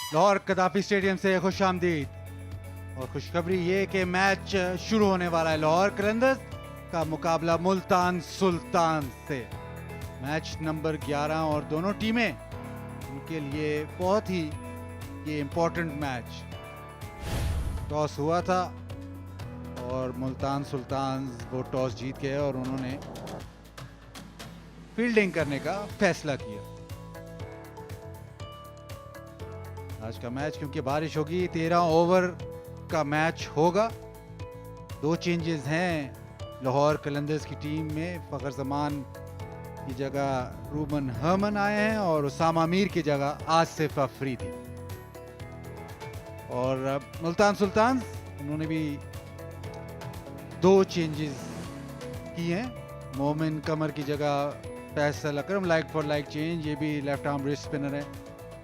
Lahore कदाफी stadium से खुश आमदीद। और खुशखबरी ये कि मैच शुरू होने वाला है। लाहौर कलंदर्स का मुकाबला मुल्तान सुल्तान से। मैच नंबर 11 और दोनों टीमें उनके लिए बहुत ही ये इम्पोर्टेंट मैच। टॉस हुआ था और मुल्तान सुल्तान वो टॉस जीत गए और उन्होंने फील्डिंग करने का फैसला किया। आज का मैच क्योंकि बारिश होगी 13 ओवर का मैच होगा। 2 चेंजेस हैं लाहौर कलंदर्स की टीम में। फ़खर जमान की जगह रूबन हरमन आए हैं और उसामा मीर की जगह आसिफ अफरीदी। और मुल्तान सुल्तान उन्होंने भी 2 चेंजेस किए हैं। मोमिन कमर की जगह फैसल अकरम, लाइक फॉर लाइक चेंज, ये भी लेफ्ट आर्म रिस्ट स्पिनर है।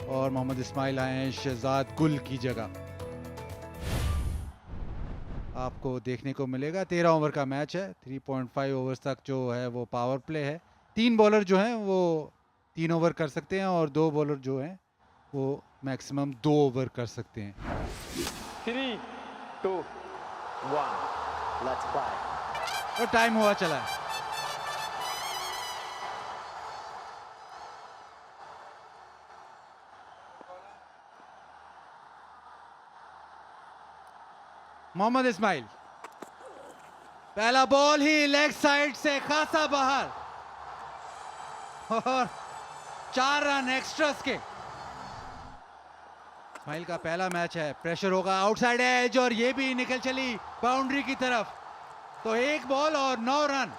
और मोहम्मद इस्माइल आए हैं शहजाद गुल की जगह। आपको देखने को मिलेगा 13 ओवर का मैच है। 3.5 ओवर्स तक जो है वो पावर प्ले है। 3 बॉलर जो हैं वो 3 ओवर कर सकते हैं और 2 बॉलर जो हैं वो मैक्सिमम 2 ओवर कर सकते हैं। 3, 2, 1, let's play। और टाइम हुआ चला है। मोहम्मद इस्माइल, पहला बॉल ही लेग साइड से खासा बाहर और 4 रन एक्स्ट्रास के। इस्माइल का पहला मैच है। प्रेशर होगा आउटसाइड एज और ये भी निकल चली बाउंड्री की तरफ। तो 1 बॉल और 9 रन।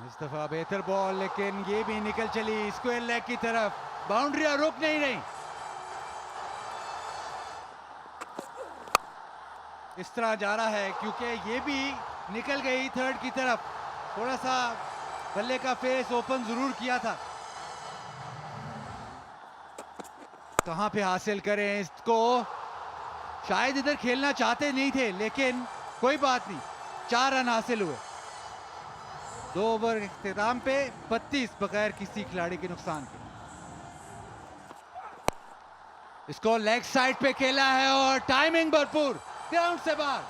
इस दफा बेहतर बॉल, लेकिन ये भी निकल चली स्क्वायर लेग की तरफ। बाउंड्री रुक नहीं रही। इस तरह जा रहा है क्योंकि ये भी निकल गई थर्ड की तरफ। थोड़ा सा बल्ले का फेस ओपन जरूर किया था। कहां पे हासिल करें इसको। शायद इधर खेलना चाहते नहीं थे, लेकिन कोई बात नहीं, 4 रन हासिल हुए। 2 ओवर इख्तिताम पे 32 बगैर किसी खिलाड़ी के नुकसान के। इसको लेग साइड पे खेला है और टाइमिंग भरपूर, ग्राउंड से बाहर।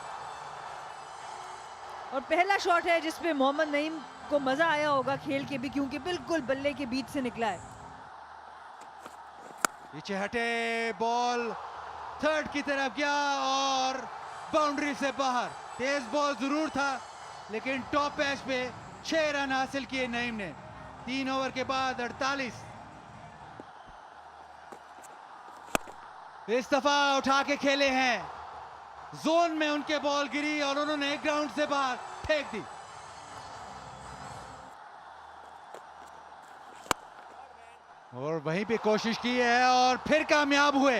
और पहला शॉट है जिसपे मोहम्मद नईम को मजा आया होगा खेल के भी, क्योंकि बिल्कुल बल्ले के बीच से निकला है। पीछे हटे, बॉल थर्ड की तरफ गया और बाउंड्री से बाहर। तेज बॉल जरूर था, लेकिन टॉप एज पे 6 रन हासिल किए नईम ने। 3 ओवर के बाद 48। इस दफा उठा के खेले हैं। जोन में उनके बॉल गिरी और उन्होंने ग्राउंड से बाहर फेंक दी। और वहीं पे कोशिश की है और फिर कामयाब हुए।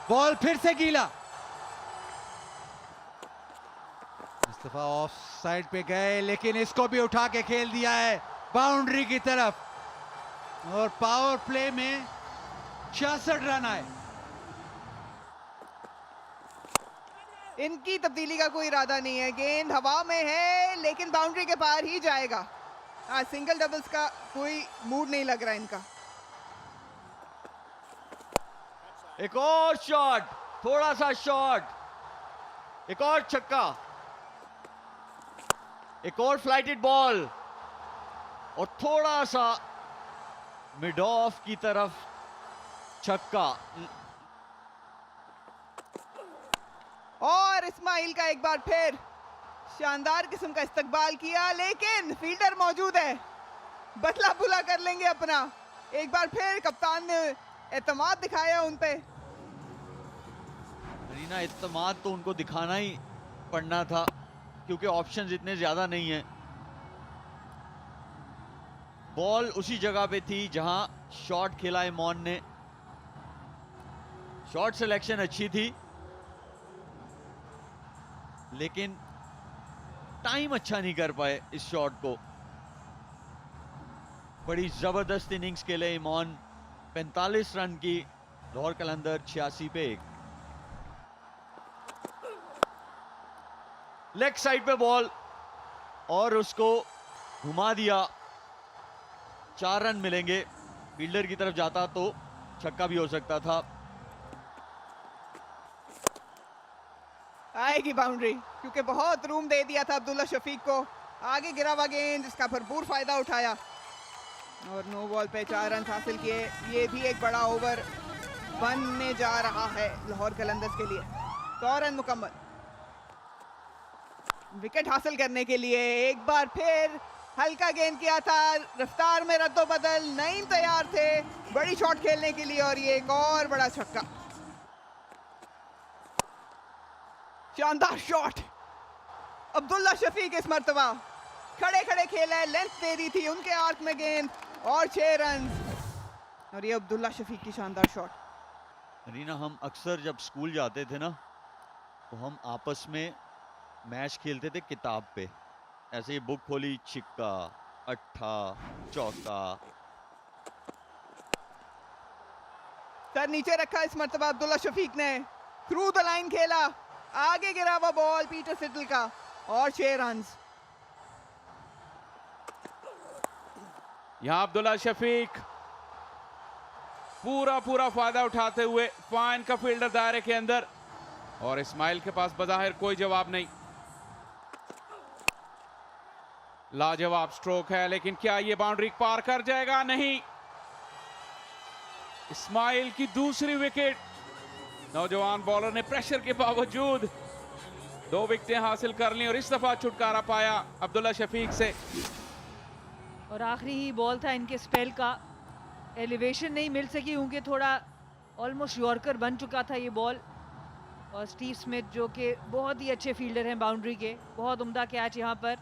बॉल फिर से गीला। इस दफा ऑफ साइड पे गए, लेकिन इसको भी उठा के खेल दिया है बाउंड्री की तरफ। और पावर प्ले में 66 रन आए। इनकी तब्दीली का कोई इरादा नहीं है। गेंद हवा में है लेकिन बाउंड्री के पार ही जाएगा। आज सिंगल डबल्स का कोई मूड नहीं लग रहा इनका। एक और शॉट, थोड़ा सा शॉट, एक और छक्का, एक और फ्लाइटेड बॉल और थोड़ा सा मिड ऑफ की तरफ छक्का। और इस्माइल का एक बार फिर शानदार किस्म का इस्तकबाल किया, लेकिन फील्डर मौजूद है। बदला बुला कर लेंगे अपना। एक बार फिर कप्तान ने एतमाद दिखाया उन पे। रीना, एतमाद तो उनको दिखाना ही पड़ना था क्योंकि ऑप्शंस इतने ज्यादा नहीं हैं। बॉल उसी जगह पे थी जहां शॉट खेला इमॉन ने। शॉट सिलेक्शन अच्छी थी, लेकिन टाइम अच्छा नहीं कर पाए इस शॉट को। बड़ी जबरदस्त इनिंग्स खेले इमॉन। 45 रन की, लाहौर कलंदर 86 पे 1। लेग साइड पे बॉल और उसको घुमा दिया। 4 रन मिलेंगे फील्डर की तरफ जाता तो छक्का भी हो सकता था। आएगी बाउंड्री, क्योंकि बहुत रूम दे दिया था अब्दुल्ला शफीक को। आगे गिरा हुआ गेंद, जिसका भरपूर फायदा उठाया और नो बॉल पे 4 रन हासिल किए। ये भी एक बड़ा ओवर बनने जा रहा है लाहौर कलंदर्स के लिए। 100 रन मुकम्मल। विकेट हासिल करने के लिए एक बार फिर हल्का गेंद किया था, रफ्तार में रद्दो बदल। नईम तैयार थे बड़ी शॉट खेलने के लिए और ये एक और बड़ा छक्का। शानदार शॉट। अब्दुल्ला शफीक इस मर्तबा खड़े खड़े खेला है, लेंथ दे दी थी उनके आर्क में गेंद और 6 रन। और ये अब्दुल्ला शफीक की शानदार शॉट। रीना, हम अक्सर जब स्कूल जाते थे ना, तो हम आपस में मैच खेलते थे किताब पे। ऐसे ही बुक खोली, छिक्का, अट्ठा, चौका। सर नीचे रखा इस मर्तबा अब्दुल्ला शफीक ने, थ्रू द लाइन खेला, आगे गिरा हुआ बॉल पीटर सिडल का और 6 रन। यहां अब्दुल्ला शफीक पूरा फायदा उठाते हुए फाइन का फील्डर दायरे के अंदर, और इस्माइल के पास बज़ाहिर कोई जवाब नहीं। लाजवाब स्ट्रोक है, लेकिन क्या ये बाउंड्री पार कर जाएगा? नहीं। इस्माइल की दूसरी विकेट। नौजवान बॉलर ने प्रेशर के बावजूद 2 विकेटें हासिल कर ली और इस दफा छुटकारा पाया अब्दुल्ला शफीक से। और आखिरी ही बॉल था इनके स्पेल का। एलिवेशन नहीं मिल सकी क्योंकि थोड़ा ऑलमोस्ट यॉर्कर बन चुका था ये बॉल। और स्टीव स्मिथ जो कि बहुत ही अच्छे फील्डर हैं बाउंड्री के, बहुत उम्दा कैच यहाँ पर।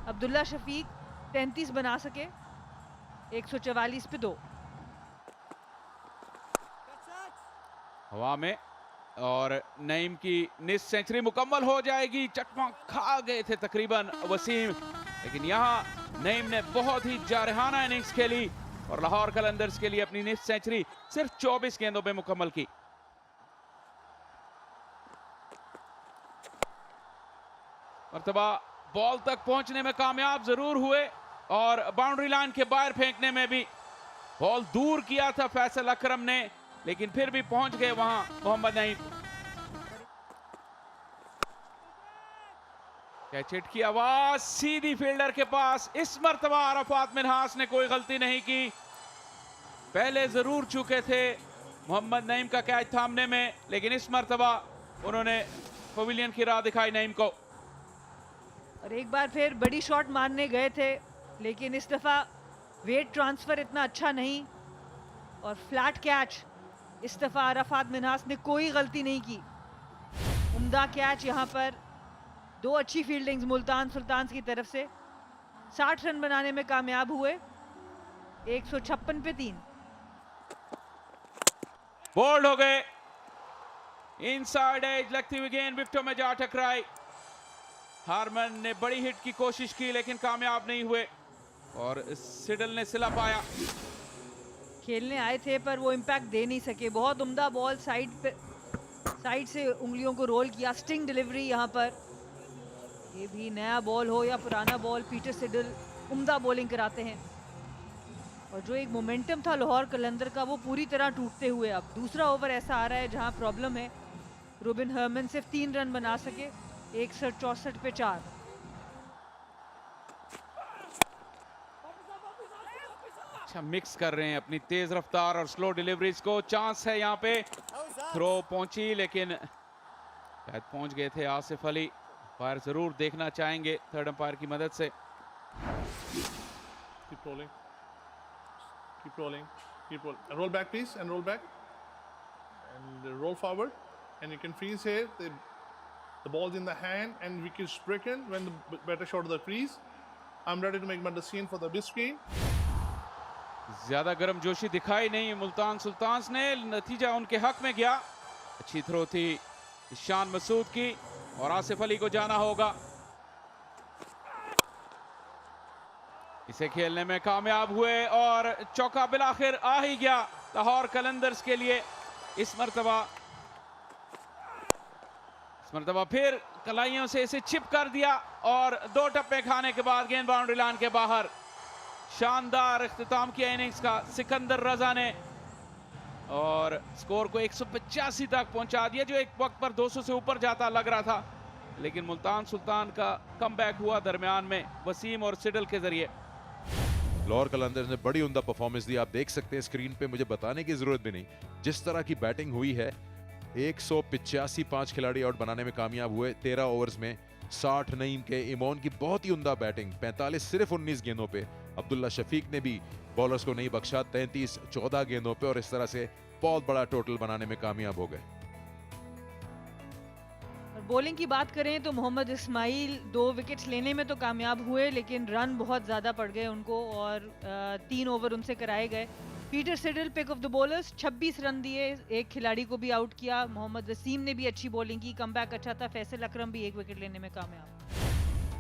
अब्दुल्ला शफीक 33 बना सके, 144 पे 2। हवा में और नईम की निस सेंचुरी मुकम्मल हो जाएगी। चकमा खा गए थे तकरीबन वसीम, लेकिन यहाँ नईम ने बहुत ही जारहाना इनिंग्स खेली और लाहौर कलंदर्स के लिए अपनी निस सेंचुरी सिर्फ 24 गेंदों में मुकम्मल की। मर्तबा बॉल तक पहुंचने में कामयाब जरूर हुए और बाउंड्री लाइन के बाहर फेंकने में भी बॉल दूर किया था फैसल अकरम ने, लेकिन फिर भी पहुंच गए वहां मोहम्मद नईम। कैच हिट की आवाज सीधी फील्डर के पास। इस मर्तबा अरफात मिन्हास ने कोई गलती नहीं की। पहले जरूर चुके थे मोहम्मद नईम का कैच थामने में, लेकिन इस मर्तबा उन्होंने पवेलियन की राह दिखाई नईम को। और एक बार फिर बड़ी शॉट मारने गए थे, लेकिन इस दफा वेट ट्रांसफर इतना अच्छा नहीं और फ्लैट कैच। इस दफा अरफात मिन्हास ने कोई गलती नहीं की। उम्दा कैच यहाँ पर। 2 अच्छी फील्डिंग्स मुल्तान सुल्तान्स की तरफ से। 60 रन बनाने में कामयाब हुए, 156 पे 3। बोल्ड हो गए। इनसाइड एज लगती हुई गेंद विकेटों में जा टकराई। हारमन ने बड़ी हिट की कोशिश की लेकिन कामयाब नहीं हुए और सिडल ने सिला पाया। खेलने आए थे पर वो इम्पैक्ट दे नहीं सके। बहुत उम्दा बॉल साइड से उंगलियों को रोल किया। स्टिंग डिलीवरी यहाँ पर। ये भी नया बॉल हो या पुराना बॉल, पीटर सिडल उम्दा बॉलिंग कराते हैं। और जो एक मोमेंटम था लाहौर कलंदर का, वो पूरी तरह टूटते हुए अब दूसरा ओवर ऐसा आ रहा है जहां प्रॉब्लम है। रूबिन हर्मन सिर्फ 3 रन बना सके, 164 पे 4। अच्छा मिक्स कर रहे हैं अपनी तेज रफ्तार और स्लो डिलीवरीज को। चांस है यहाँ पे। थ्रो पहुंची लेकिन शायद पहुंच गए थे आसिफ अली। फायर जरूर देखना चाहेंगे थर्ड अंपायर की मदद से। Keep rolling. Keep rolling. Keep rolling. Roll back, please, and roll back. And roll forward. And you can freeze here. The ball's in the hand, and wicket stricken when the batter shot of the crease. I'm ready to make my decision for the big screen. ज्यादा गर्मजोशी दिखाई नहीं Multan sultans ने। नतीजा उनके हक में गया। अच्छी थ्रो थी ईशान मसूद की और आसिफ अली को जाना होगा। इसे खेलने में कामयाब हुए और चौका बिलाखिर आ ही गया लाहौर कलंदर्स के लिए। इस मर्तबा फिर कलाइयों से इसे चिप कर दिया और 2 टप्पे खाने के बाद गेंद बाउंड्री लाइन के बाहर। शानदार इख्तिताम किया इनिंग्स का सिकंदर रजा ने और स्कोर को 185 तक पहुंचा दिया, जो एक वक्त पर 200 से ऊपर जाता लग रहा था, लेकिन मुल्तान सुल्तान का कमबैक हुआ दरमियान में वसीम और सिडल के जरिए। लाहौर कलंदर्स ने बड़ी उम्दा परफॉर्मेंस दी। आप देख सकते हैं स्क्रीन पे, मुझे बताने की जरूरत भी नहीं जिस तरह की बैटिंग हुई है। 185 5 खिलाड़ी आउट बनाने में कामयाब हुए 13 ओवर्स में। 60 नईम के, इमोन की बहुत ही उम्दा बैटिंग, 45 सिर्फ 19 गेंदों पे। अब्दुल्ला शफीक ने भी बॉलर्स को नहीं बख्शा, 33 14 गेंदों पे, और इस तरह से बहुत बड़ा टोटल बनाने में कामयाब हो गए। और बॉलिंग की बात करें तो मोहम्मद इस्माइल 2 विकेट्स लेने में तो कामयाब हुए, लेकिन रन बहुत ज़्यादा पड़ गए उनको और 3 ओवर उनसे कराए गए। Peter Siddle pick of the bowlers, 26 run दिए, एक खिलाड़ी को भी आउट किया। मोहम्मद वसीम ने भी अच्छी बॉलिंग की, कमबैक अच्छा था। फैसल अकरम भी 1 विकेट लेने में कामयाब।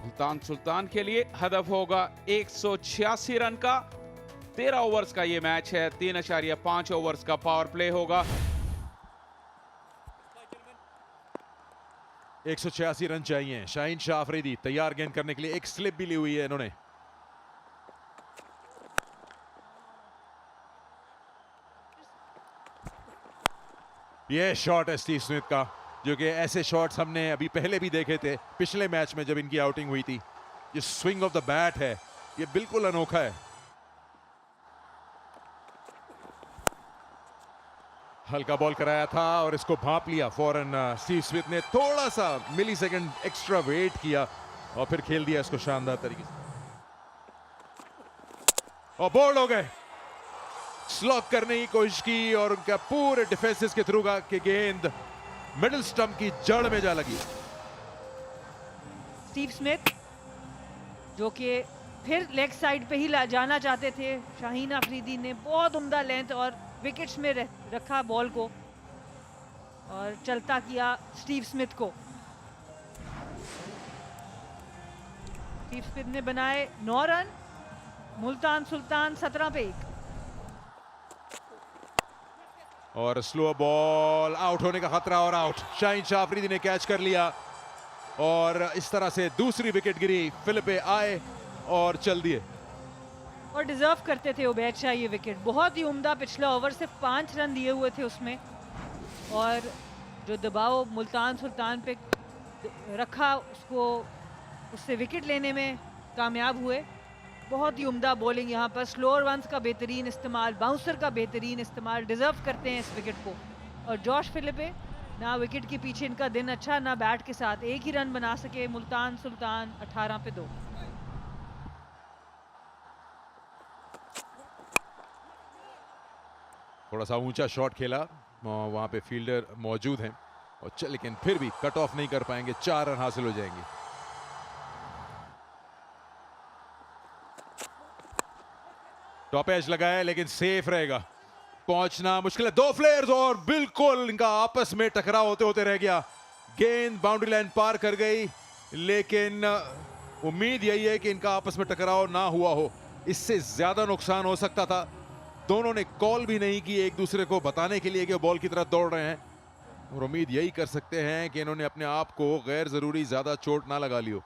मुल्तान सुल्तान के लिए हदफ होगा 186 रन का। 13 ओवर्स का ये मैच है, 3.5 ओवर्स का पावर प्ले होगा। 186 रन चाहिए। शाहीन शाह अफरीदी तैयार गेंद करने के लिए, एक स्लिप भी ली हुई है इन्होंने। ये शॉट है स्टीव स्मिथ का, जो कि ऐसे शॉट्स हमने अभी पहले भी देखे थे पिछले मैच में जब इनकी आउटिंग हुई थी। ये स्विंग ऑफ द बैट है, ये बिल्कुल अनोखा है। हल्का बॉल कराया था और इसको भांप लिया फौरन। स्टीव स्मिथ ने थोड़ा सा मिली सेकेंड एक्स्ट्रा वेट किया और फिर खेल दिया इसको शानदार तरीके से, और बोल्ड हो गए। स्लॉक करने की कोशिश की और उनका पूरे डिफेंसेस के थ्रू के गेंद मिडिल स्टंप की जड़ में जा लगी। स्टीव स्मिथ जो कि फिर लेग साइड पे ही जाना चाहते थे, शाहीन अफरीदी ने बहुत उम्दा लेंथ और विकेट्स में रखा बॉल को और चलता किया स्टीव स्मिथ को। स्टीव स्मिथ ने बनाए 9 रन। मुल्तान सुल्तान 17 पे 1। और स्लो बॉल, आउट होने का खतरा और आउट। शाहीन शाह अफरीदी ने कैच कर लिया और इस तरह से दूसरी विकेट गिरी। फिलिपे आए और चल दिए और डिजर्व करते थे उबैद शाह ये विकेट। बहुत ही उम्दा पिछला ओवर, सिर्फ 5 रन दिए हुए थे उसमें, और जो दबाव मुल्तान सुल्तान पे रखा उसको, उससे विकेट लेने में कामयाब हुए। बहुत ही उम्दा बॉलिंग यहाँ पर, स्लोअर वंस का बेहतरीन इस्तेमाल, बाउंसर का बेहतरीन इस्तेमाल, डिजर्व करते हैं इस विकेट को। और जॉश फिलिपे, ना विकेट के पीछे इनका दिन अच्छा, ना बैट के साथ, एक ही रन बना सके। मुल्तान सुल्तान 18 पे 2। थोड़ा सा ऊंचा शॉट खेला, वहां पे फील्डर मौजूद हैं और लेकिन फिर भी कट ऑफ नहीं कर पाएंगे। 4 रन हासिल हो जाएंगे। टॉप एज लगाया लेकिन सेफ रहेगा, पहुंचना मुश्किल है। 2 फ्लेयर्स और बिल्कुल इनका आपस में टकराव होते होते रह गया। गेंद बाउंड्री लाइन पार कर गई, लेकिन उम्मीद यही है कि इनका आपस में टकराव ना हुआ हो, इससे ज्यादा नुकसान हो सकता था। दोनों ने कॉल भी नहीं की एक दूसरे को बताने के लिए कि वो बॉल की तरफ दौड़ रहे हैं, और उम्मीद यही कर सकते हैं कि इन्होंने अपने आप को गैर जरूरी ज्यादा चोट ना लगा लियो।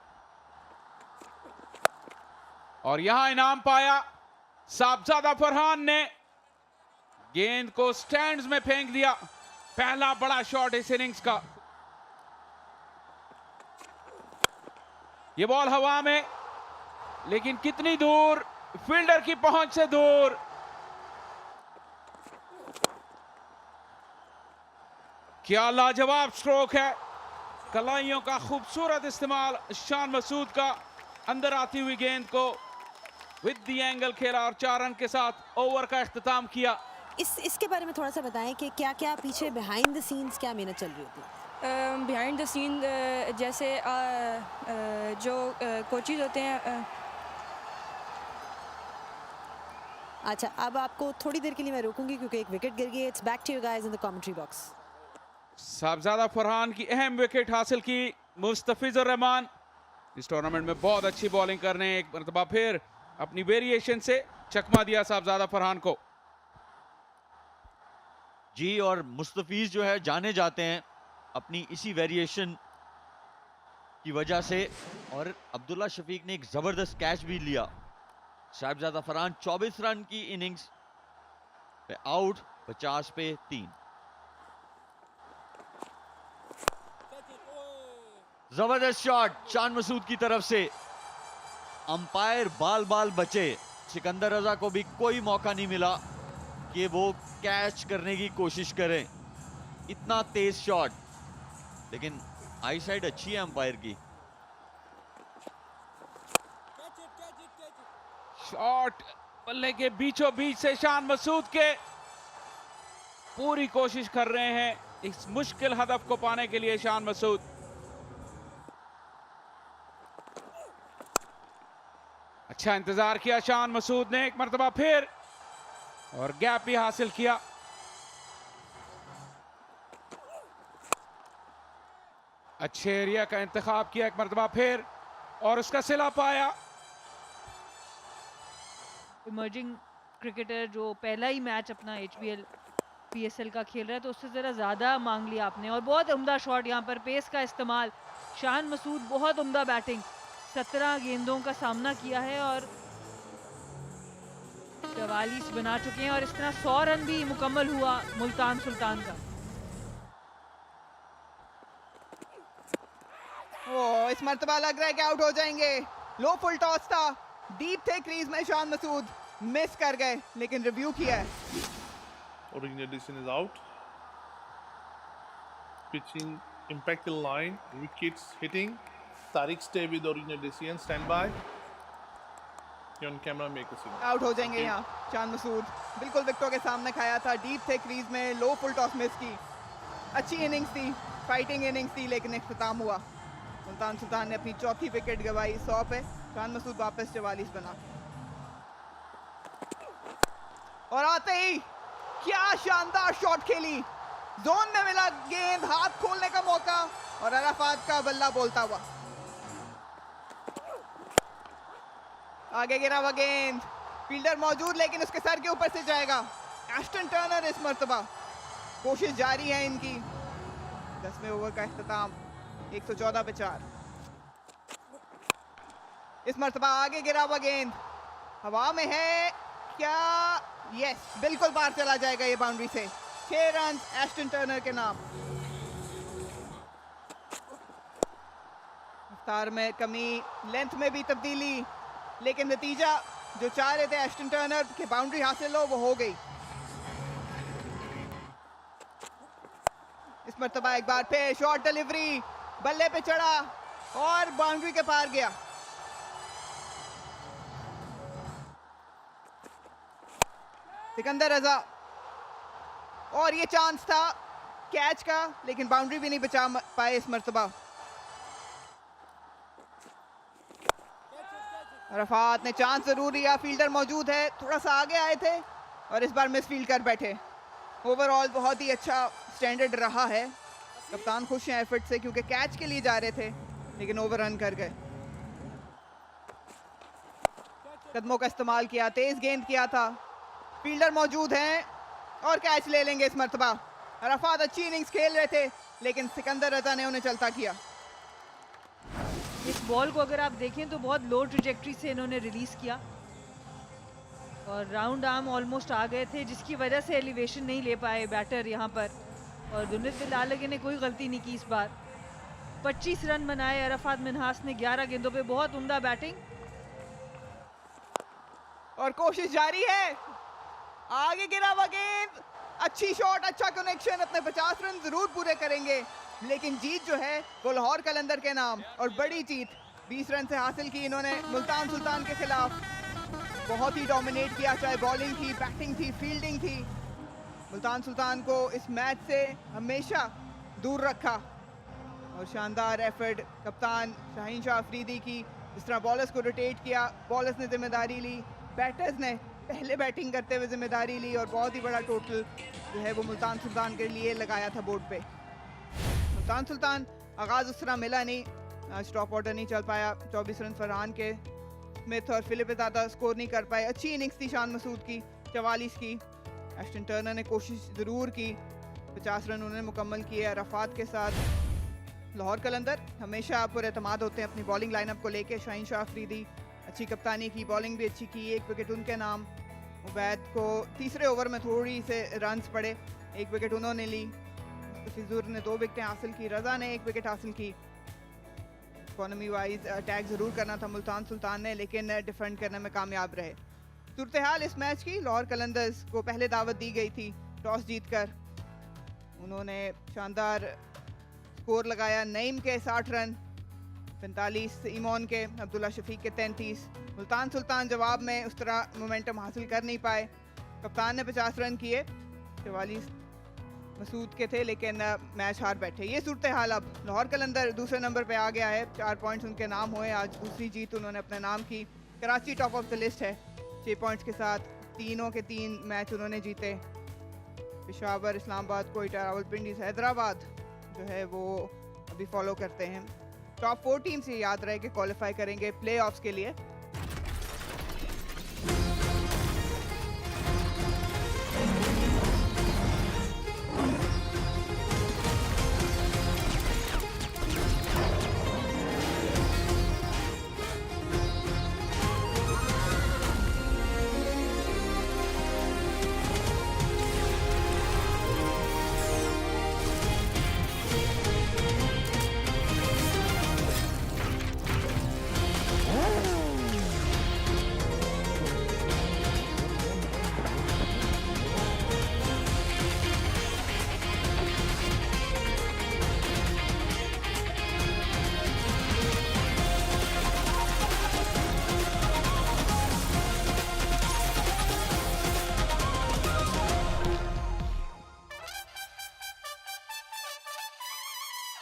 और यहां इनाम पाया साहबजादा फरहान ने, गेंद को स्टैंड्स में फेंक दिया। पहला बड़ा शॉट इस इनिंग्स का। ये बॉल हवा में, लेकिन कितनी दूर, फील्डर की पहुंच से दूर। क्या लाजवाब स्ट्रोक है, कलाइयों का खूबसूरत इस्तेमाल। शान मसूद का अंदर आती हुई गेंद को विद द एंगल खेला और 4 रन के साथ ओवर का इख्तिताम किया। इसके बारे में थोड़ा सा बताएं कि क्या क्या पीछे बिहाइंड द सीन्स क्या मेहनत चल रही होती है? बिहाइंड द सीन जैसे जो कोचेज होते हैं। अच्छा, अब आपको थोड़ी देर के लिए मैं रोकूंगी क्योंकि एक विकेट गिर गई। It's back to you guys in the commentary box. Sahibzada Farhan की अहम विकेट हासिल की मुस्तफिजुर रहमान। इस टूर्नामेंट में बहुत अच्छी बॉलिंग करने, एक मरतबा फिर अपनी वेरिएशन से चकमा दिया साहबजादा फरहान को। जी, और मुस्तफीज जो है जाने जाते हैं अपनी इसी वेरिएशन की वजह से, और अब्दुल्ला शफीक ने एक जबरदस्त कैच भी लिया साहिबजादा फरहान 24 रन की इनिंग्स पे आउट, 50 पे 3। जबरदस्त शॉट शान मसूद की तरफ से, अंपायर बाल बाल बचे। सिकंदर रजा को भी कोई मौका नहीं मिला कि वो कैच करने की कोशिश करें, इतना तेज शॉट, लेकिन आई साइड अच्छी है अंपायर की। शॉट बल्ले के बीचों बीच से शान मसूद के, पूरी कोशिश कर रहे हैं इस मुश्किल हदफ को पाने के लिए शान मसूद। अच्छा इंतजार किया शान मसूद ने एक मर्तबा फिर, और गैप भी हासिल किया। अच्छे एरिया का इंतखाब किया एक मर्तबा फिर, और उसका सिला पाया। इमर्जिंग क्रिकेटर जो पहला ही मैच अपना HBL PSL का खेल रहा है, तो उससे ज़रा ज़्यादा मांग लिया आपने। और बहुत उम्दा शॉट यहाँ पर, पेस का इस्तेमाल। शान मसूद बहुत उम्दा बैटिंग, 17 गेंदों का सामना किया है और 44 बना चुके हैं, और इस तरह 100 रन भी मुकम्मल हुआ मुल्तान सुल्तान का। ओ, इस मर्तबा लग रहा है कि आउट हो जाएंगे। लो फुल टॉस था, डीप थे क्रीज में, शान मसूद मिस कर गए, लेकिन रिव्यू किया है। Original decision is out. Pitching impact line, wickets hitting. Tariq stay with original decision. Stand by. You on camera make a signal. Out हो जाएंगे यहाँ शान मसूद। बिल्कुल विकेटों के सामने खाया था, डीप थे क्रीज में, लो फुल टॉस मिस की। अच्छी इनिंग्स थी, फाइटिंग इनिंग्स थी, लेकिन इख्तिताम हुआ। मुल्तान सुल्तान ने अपनी चौथी विकेट गंवाई 100 पे। शान मसूद वापस 44 बना, और आते ही क्या शानदार शॉट खेली। जोन में मिला गेंद, हाथ खोलने का मौका, और अराफात का बल्ला बोलता हुआ आगे गिरा हुआ गेंद। फील्डर मौजूद, लेकिन उसके सर के ऊपर से जाएगा। एस्टन टर्नर इस मर्तबा, कोशिश जारी है इनकी। 10वें ओवर का इख्तिताम, 114 पे 4। इस मर्तबा आगे गिरा हुआ गेंद हवा में है क्या? यस, बिल्कुल बाहर चला जाएगा ये बाउंड्री से। 6 रन एस्टन टर्नर के नाम। रफ्तार में कमी, लेंथ में भी तब्दीली, लेकिन नतीजा जो चाह रहे थे एस्टन टर्नर के बाउंड्री हासिल हो, वो हो गई। इस मर्तबा एक बार फिर शॉर्ट डिलीवरी, बल्ले पे चढ़ा और बाउंड्री के पार गया। सिकंदर रजा, और ये चांस था कैच का, लेकिन बाउंड्री भी नहीं बचा पाए इस मर्तबा। अरफात ने चांस जरूर लिया, फील्डर मौजूद है, थोड़ा सा आगे आए थे और इस बार मिस फील्ड कर बैठे। ओवरऑल बहुत ही अच्छा स्टैंडर्ड रहा है। कप्तान खुश हैं एफर्ट से, क्योंकि कैच के लिए जा रहे थे लेकिन ओवर रन कर गए। कदमों का इस्तेमाल किया, तेज गेंद किया था, फील्डर मौजूद हैं और कैच ले लेंगे इस मर्तबा। अरफात अच्छी इनिंग्स खेल रहे थे, लेकिन सिकंदर रजा ने उन्हें चलता किया। इस बॉल को अगर आप देखें तो बहुत लो ट्रैजेक्टरी से इन्होंने रिलीज किया और राउंड आर्म ऑलमोस्ट आ गए थे, जिसकी वजह से एलिवेशन नहीं ले पाए बैटर यहाँ पर। और दुनित बिलालगे ने कोई गलती नहीं की इस बार। 25 रन बनाए अरफात मिन्हास ने 11 गेंदों पे, बहुत उम्दा बैटिंग। और कोशिश जारी है, आगे गिरा हुआ गेंद, अच्छी शॉट, अच्छा कनेक्शन, अपने 50 रन जरूर पूरे करेंगे, लेकिन जीत जो है वो लाहौर कलंदर के नाम, और बड़ी जीत 20 रन से हासिल की इन्होंने मुल्तान सुल्तान के खिलाफ। बहुत ही डोमिनेट किया, चाहे बॉलिंग थी, बैटिंग थी, फील्डिंग थी। मुल्तान सुल्तान को इस मैच से हमेशा दूर रखा, और शानदार एफर्ट कप्तान शाहीन शाह अफरीदी की, जिस तरह बॉलर्स को रोटेट किया, बॉलर्स ने जिम्मेदारी ली, बैटर्स ने पहले बैटिंग करते हुए जिम्मेदारी ली, और बहुत ही बड़ा टोटल जो है वो मुल्तान सुल्तान के लिए लगाया था बोर्ड पे। मुल्तान सुल्तान आगाज़ उस तरह मिला नहीं, आज टॉप ऑर्डर नहीं चल पाया। 24 रन फरहान के, स्मिथ और फिलिप ज़्यादा स्कोर नहीं कर पाए। अच्छी इनिंग्स थी शान मसूद की 44 की। एस्टन टर्नर ने कोशिश ज़रूर की, 50 रन उन्होंने मुकम्मल किए। रफ़ात के साथ लाहौर कलंदर हमेशा पुरएतमाद होते हैं अपनी बॉलिंग लाइनअप को लेके। शाहीन शाह अफरीदी अच्छी कप्तानी की, बॉलिंग भी अच्छी की, 1 विकेट उनके नाम। उबैद को तीसरे ओवर में थोड़ी से रन्स पड़े, 1 विकेट उन्होंने ली। फिजूर ने 2 विकेटें हासिल की, रजा ने 1 विकेट हासिल की। इकोनॉमी वाइज अटैक ज़रूर करना था मुल्तान सुल्तान ने, लेकिन डिफेंड करने में कामयाब रहे। सूरत हाल इस मैच की, लाहौर कलंदर्स को पहले दावत दी गई थी टॉस जीतकर। उन्होंने शानदार स्कोर लगाया, नईम के 60 रन, 45 ईमॉन के, अब्दुल्ला शफीक के 33। मुल्तान सुल्तान जवाब में उस तरह मोमेंटम हासिल कर नहीं पाए। कप्तान ने 50 रन किए, 44 मसूद के थे, लेकिन मैच हार बैठे। ये सूरत हाल अब लाहौर कलंदर दूसरे नंबर पे आ गया है, 4 पॉइंट्स उनके नाम हुए। आज दूसरी जीत उन्होंने अपने नाम की। Karachi top of the list है 6 पॉइंट्स के साथ, तीनों के 3 मैच उन्होंने जीते। पेशावर, इस्लामाबाद, कोयटा, रावलपिंडी, हैदराबाद जो है वो अभी फॉलो करते हैं। टॉप 4 टीम्स ये याद रहे कि क्वालिफाई करेंगे प्ले ऑफ्स के लिए।